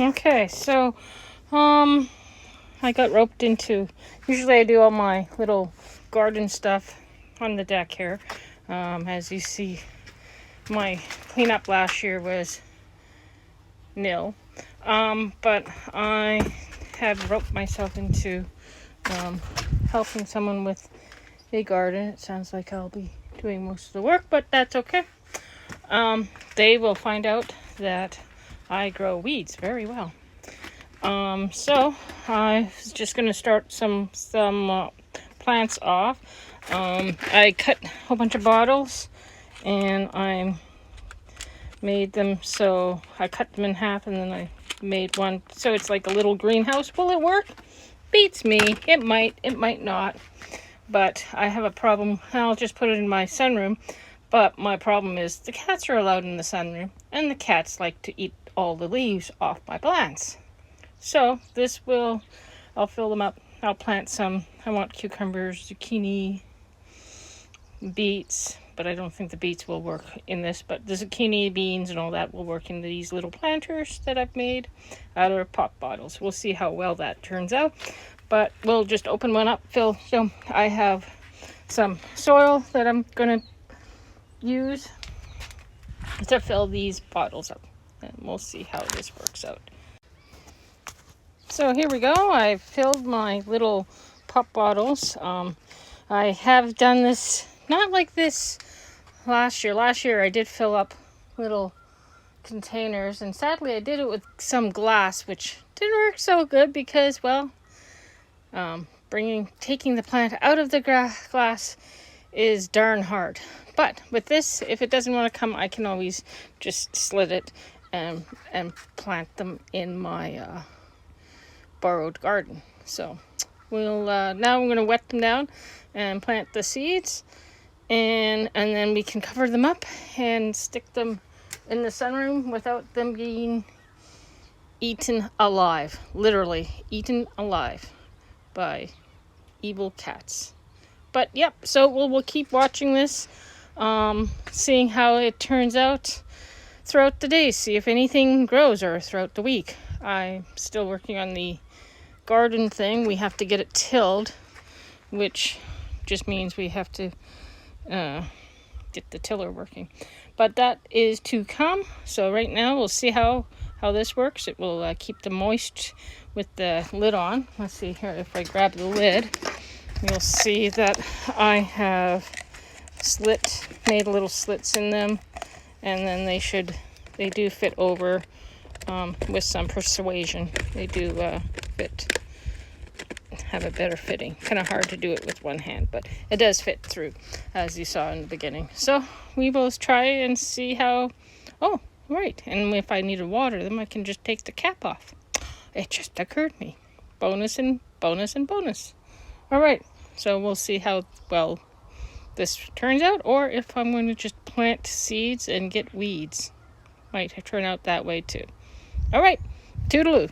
Okay, so I got roped into. Usually, I do all my little garden stuff on the deck here. As you see, my cleanup last year was nil, but I have roped myself into helping someone with a garden. It sounds like I'll be doing most of the work, but that's okay. They will find out that I grow weeds very well. So I was just going to start some plants off. I cut a whole bunch of bottles and I made them, so I cut them in half and then I made one so it's like a little greenhouse. Will it work? Beats me. It might not, but I have a problem. I'll just put it in my sunroom, but my problem is the cats are allowed in the sunroom and the cats like to eat all the leaves off my plants. So I'll fill them up. I'll plant some. I want cucumbers, zucchini, beets, but I don't think the beets will work in this, but the zucchini, beans, and all that will work in these little planters that I've made out of pop bottles. We'll see how well that turns out, but we'll just open one up, fill. So I have some soil that I'm going to use to fill these bottles up, and we'll see how this works out. So here we go. I filled my little pop bottles. I have done this, not like this last year. Last year I did fill up little containers, and sadly I did it with some glass, which didn't work so good because, well, taking the plant out of the glass is darn hard. But with this, if it doesn't want to come, I can always just slit it and plant them in my borrowed garden. So we'll now I'm going to wet them down and plant the seeds, and then we can cover them up and stick them in the sunroom without them being eaten alive, literally eaten alive by evil cats. But yep, so we'll keep watching this, seeing how it turns out throughout the day, see if anything grows, or throughout the week. I'm still working on the garden thing. We have to get it tilled, which just means we have to get the tiller working, but that is to come. So right now we'll see how this works. It will keep the moist with the lid on. Let's see here, if I grab the lid, you'll see that I have made little slits in them, and then they do fit over with some persuasion. They do have a better fitting. Kind of hard to do it with one hand, but it does fit through, as you saw in the beginning. So we will try and see how. Oh, right. And if I need to water them, I can just take the cap off. It just occurred to me. Bonus and bonus and bonus. All right. So we'll see how well this turns out, or if I'm going to just plant seeds and get weeds. Might turn out that way too. All right. Toodaloo.